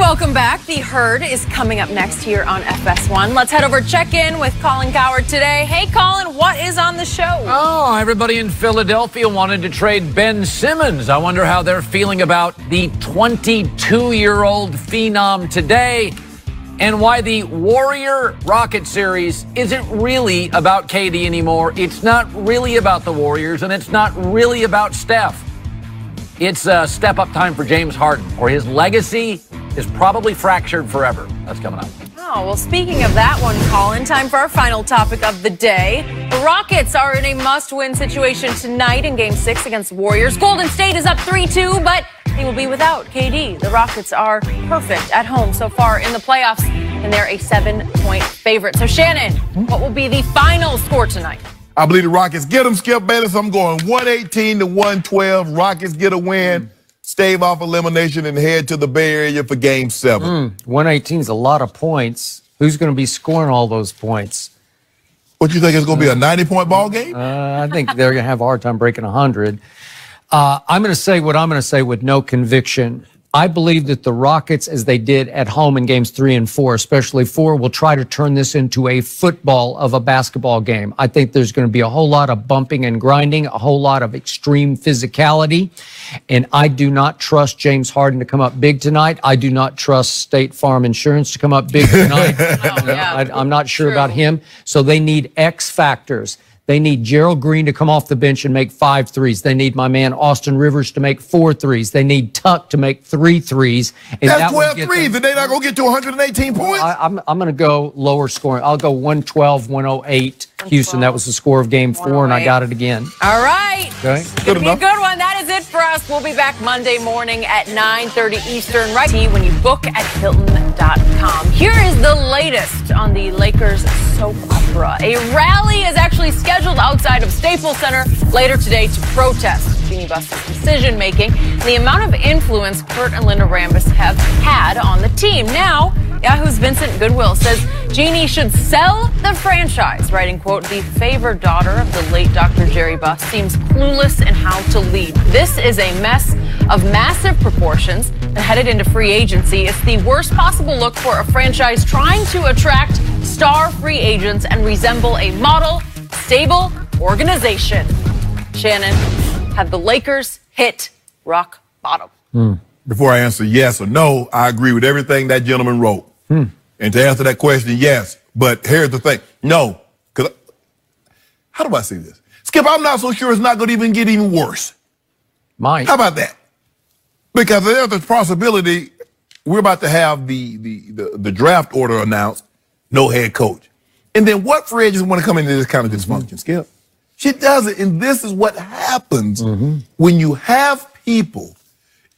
Welcome back. The Herd is coming up next here on FS1. Let's head over check-in with Colin Cowherd today. Hey, Colin, what is on the show? Oh, everybody in Philadelphia wanted to trade Ben Simmons. I wonder how they're feeling about the 22-year-old phenom today and why the Warrior-Rocket series isn't really about KD anymore. It's not really about the Warriors, and it's not really about Steph. It's a step-up time for James Harden, or his legacy is probably fractured forever. That's coming up. Oh, well, speaking of that one, Colin, time for our final topic of the day. The Rockets are in a must-win situation tonight in Game 6 against the Warriors. Golden State is up 3-2, but they will be without KD. The Rockets are perfect at home so far in the playoffs, and they're a 7-point favorite. So, Shannon, what will be the final score tonight? I believe the Rockets get them, Skip Bayless. I'm going 118-112. Rockets get a win, stave off elimination, and head to the Bay Area for Game 7. 118 is a lot of points. Who's going to be scoring all those points? What, you think it's going to be a 90-point ball game? I think they're going to have a hard time breaking 100. I'm going to say what I'm going to say with no conviction. I believe that the Rockets, as they did at home in games 3 and 4, especially 4, will try to turn this into a football of a basketball game. I think there's going to be a whole lot of bumping and grinding, a whole lot of extreme physicality. And I do not trust James Harden to come up big tonight. I do not trust State Farm Insurance to come up big tonight. I'm not sure about him. So they need X factors. They need Gerald Green to come off the bench and make 5 threes. They need my man Austin Rivers to make 4 threes. They need Tuck to make 3 threes. And that's 12 threes, and they're not going to get to 118 points? I'm going to go lower scoring. I'll go 112, 108. Houston, that was the score of Game 4, and I got it again. All right. Okay. Good enough. Be a good one. That is it for us. We'll be back Monday morning at 9:30 Eastern, right when you book at Hilton.com. Here is the latest on the Lakers soap opera. A rally is actually scheduled outside of Staples Center later today to protest Jeannie Buss's decision-making and the amount of influence Kurt and Linda Rambis have had on the team. Now, Yahoo's Vincent Goodwill says Jeannie should sell the franchise, writing, quote, "The favored daughter of the late Dr. Jerry Buss seems clueless in how to lead. This is a mess of massive proportions and headed into free agency. It's the worst possible look for a franchise trying to attract star free agents and resemble a model, stable organization." Shannon, have the Lakers hit rock bottom? Before I answer yes or no, I agree with everything that gentleman wrote. And to answer that question, yes. But here's the thing. No. Because how do I say this? Skip, I'm not so sure it's not going to even get even worse. Might. How about that? Because there's a possibility we're about to have the draft order announced, no head coach. And then what free agents want to come into this kind of dysfunction, Skip? She doesn't. And this is what happens when you have people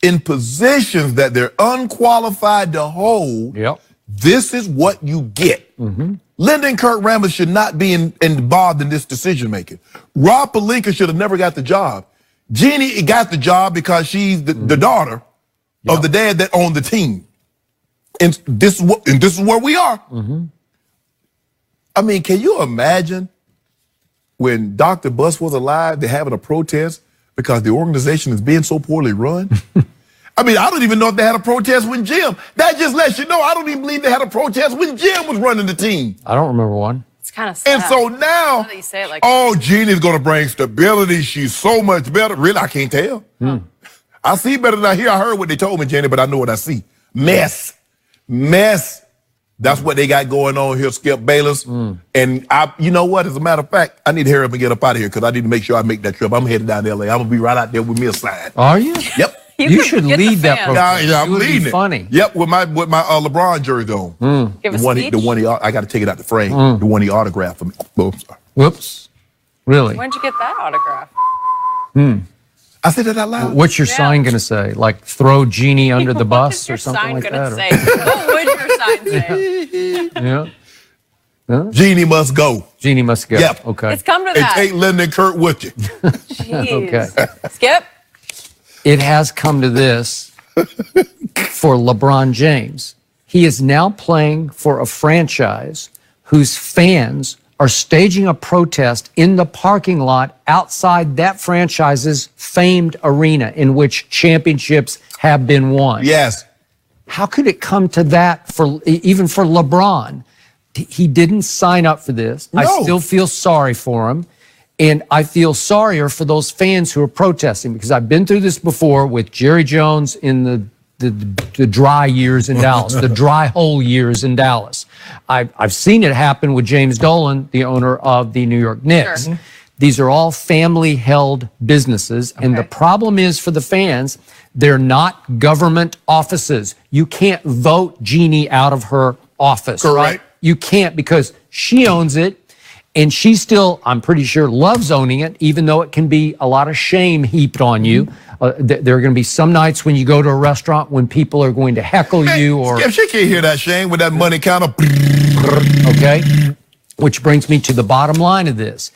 in positions that they're unqualified to hold. Yep. This is what you get. Linda and Kurt Rambis should not be involved in this decision-making. Rob Pelinka should have never got the job. Jeannie got the job because she's the daughter of the dad that owned the team. And this is where we are. I mean, can you imagine when Dr. Buss was alive, they're having a protest because the organization is being so poorly run? I mean, I don't even know if they had a protest when Jim. That just lets you know I don't even believe they had a protest when Jim was running the team. I don't remember one. It's kind of sad. And so now, you say it like Jeannie's going to bring stability. She's so much better. Really, I can't tell. I see better than I hear. I heard what they told me, Jenny, but I know what I see. Mess. That's what they got going on here, Skip Bayless. And you know what? As a matter of fact, I need to hurry up and get up out of here because I need to make sure I make that trip. I'm headed down to L.A. I'm going to be right out there with me a sign. Are you? Yep. You should lead that program. Yeah, I'm leading it. Funny. Yep, with my LeBron jersey on. Give a speech? The one I got to take it out the frame. The one he autographed for me. Oh, sorry. Whoops. Really? When'd you get that autograph? I said that out loud. What's your sign going to say? Like throw Jeannie under the bus or something like that? What would your sign say? Yeah. Jeannie must go. Jeannie must go. Yep. Okay. It's come to And that. take Linda and Kurt with you. Jeez. Okay. Skip? It has come to this for LeBron James. He is now playing for a franchise whose fans are staging a protest in the parking lot outside that franchise's famed arena in which championships have been won. Yes. How could it come to that even for LeBron? He didn't sign up for this. No. I still feel sorry for him. And I feel sorrier for those fans who are protesting, because I've been through this before with Jerry Jones in the dry years in Dallas, the dry hole years in Dallas. I've seen it happen with James Dolan, the owner of the New York Knicks. Sure. These are all family-held businesses, and the problem is for the fans, they're not government offices. You can't vote Jeannie out of her office. Correct. Right? You can't, because she owns it. And she still, I'm pretty sure, loves owning it, even though it can be a lot of shame heaped on you. There are going to be some nights when you go to a restaurant when people are going to heckle you or... Skip, she can't hear that, Shane, with that money counter. Okay? Which brings me to the bottom line of this.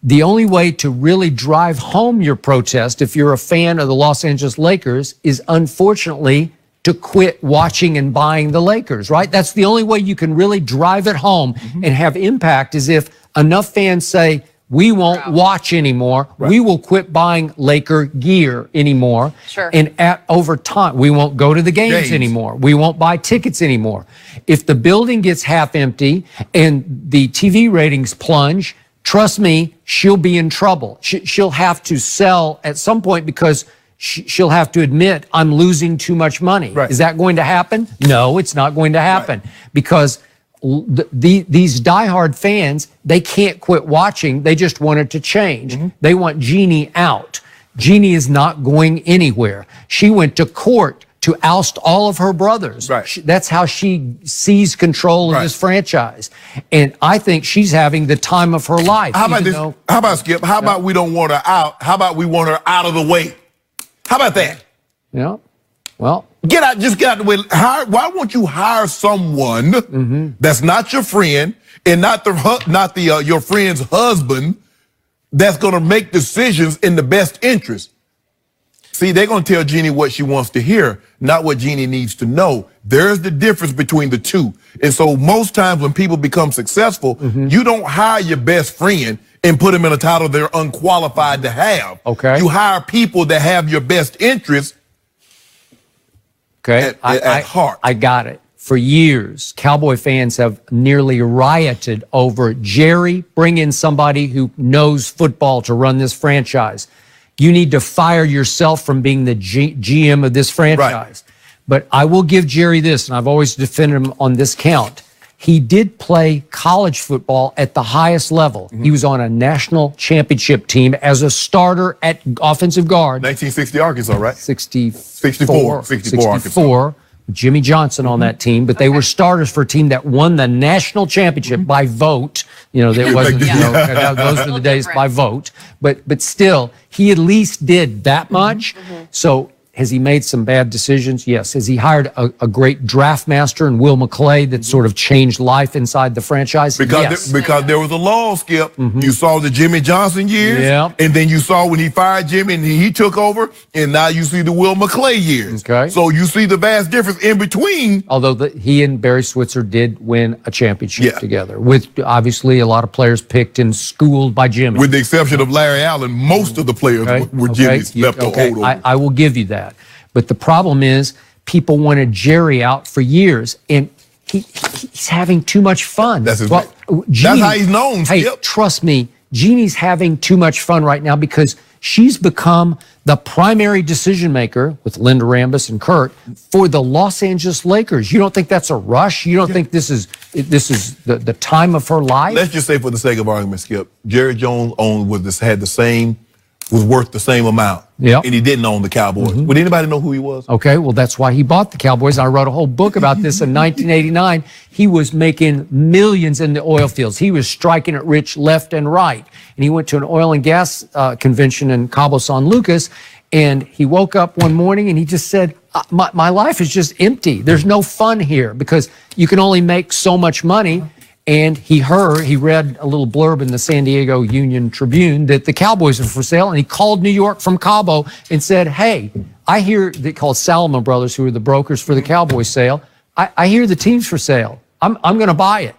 The only way to really drive home your protest, if you're a fan of the Los Angeles Lakers, is unfortunately to quit watching and buying the Lakers, right? That's the only way you can really drive it home and have impact, is if enough fans say, we won't watch anymore. Right. We will quit buying Laker gear anymore. Sure. And over time, we won't go to the games anymore. We won't buy tickets anymore. If the building gets half empty and the TV ratings plunge, trust me, she'll be in trouble. She'll have to sell at some point, because she'll have to admit, I'm losing too much money. Right. Is that going to happen? No, it's not going to happen, because these diehard fans, they can't quit watching. They just want it to change. They want Jeannie out. Jeannie is not going anywhere. She went to court to oust all of her brothers. Right. That's how she seized control of this franchise. And I think she's having the time of her life. How about this? How about, Skip? How about we don't want her out? How about we want her out of the way? How about that? Yeah. Well, just get out of the way. Why won't you hire someone that's not your friend and not your friend's husband, that's going to make decisions in the best interest? See, they're going to tell Jeannie what she wants to hear, not what Jeannie needs to know. There's the difference between the two. And so most times when people become successful, you don't hire your best friend and put them in a title they're unqualified to have. Okay. You hire people that have your best interests at heart. I got it. For years, Cowboy fans have nearly rioted over Jerry, bring in somebody who knows football to run this franchise. You need to fire yourself from being the GM of this franchise. Right. But I will give Jerry this, and I've always defended him on this count. He did play college football at the highest level. He was on a national championship team as a starter at offensive guard. 1960 Arkansas, right? 64 Arkansas. Jimmy Johnson on that team, but they were starters for a team that won the national championship by vote. You know, there wasn't, those were the days by vote. But still, he at least did that much. So has he made some bad decisions? Yes. Has he hired a great draft master in Will McClay that sort of changed life inside the franchise? Because there was a law, Skip. You saw the Jimmy Johnson years, and then you saw when he fired Jimmy and he took over, and now you see the Will McClay years. Okay. So you see the vast difference in between. Although he and Barry Switzer did win a championship together, with obviously a lot of players picked and schooled by Jimmy. With the exception of Larry Allen, most of the players were Jimmy's left to hold over. I will give you that. But the problem is, people wanted Jerry out for years, and he's having too much fun. That's that's how he's known. Hey, trust me, Jeannie's having too much fun right now, because she's become the primary decision maker with Linda Rambis and Kurt for the Los Angeles Lakers. You don't think that's a rush? You don't think this is the time of her life? Let's just say, for the sake of argument, Skip, Jerry Jones was worth the same amount. And he didn't own the Cowboys. Would anybody know who he was? Okay, well, that's why he bought the Cowboys. I wrote a whole book about this in 1989. He was making millions in the oil fields. He was striking it rich left and right. And he went to an oil and gas convention in Cabo San Lucas, and he woke up one morning and he just said, my life is just empty. There's no fun here, because you can only make so much money. And he read a little blurb in the San Diego Union Tribune that the Cowboys are for sale, and he called New York from Cabo and said, hey, I hear, they called Salomon Brothers, who are the brokers for the Cowboys sale. I hear the team's for sale. I'm going to buy it.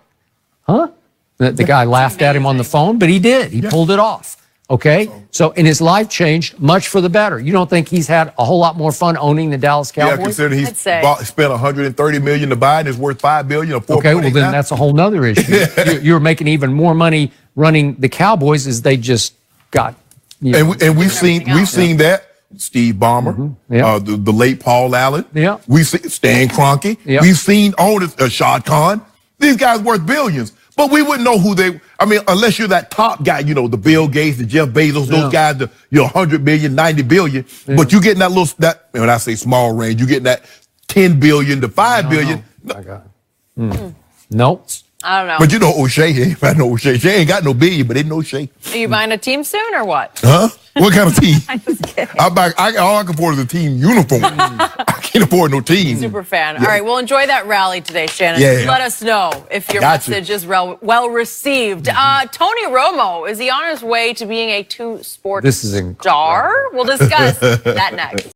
Huh? The guy laughed at him on the phone, but he did. He pulled it off. Okay? So, and his life changed much for the better. You don't think he's had a whole lot more fun owning the Dallas Yeah, Cowboys? considering I'd say. spent $130 million to buy it, and it's worth $5 billion or $4 Okay, well, then that's a whole nother issue. You're making even more money running the Cowboys as they just got, you know. And we've seen that. Steve Ballmer, Yeah. the late Paul Allen. Yeah. We've seen Stan Kroenke. Yeah. We've seen owners, Shad Khan. These guys worth billions, but we wouldn't know who they. I mean, unless you're that top guy, you know, the Bill Gates, the Jeff Bezos, those guys, the 100 billion, 90 billion. But you getting when I say small range, you getting that 10 billion to 5 billion. I got it. Nope. I don't know. But you know, O'Shea ain't got no O'Shea. She ain't got no billion, but they know O'Shea. Are you buying a team soon or what? Huh? What kind of team? I'm just kidding. All I can afford is a team uniform. I can't afford no team. Super fan. All right, well, enjoy that rally today, Shannon. Yeah. Let us know if your Gotcha. message is well received. Tony Romo, is he on his way to being a two-sport This is star? We'll discuss that next.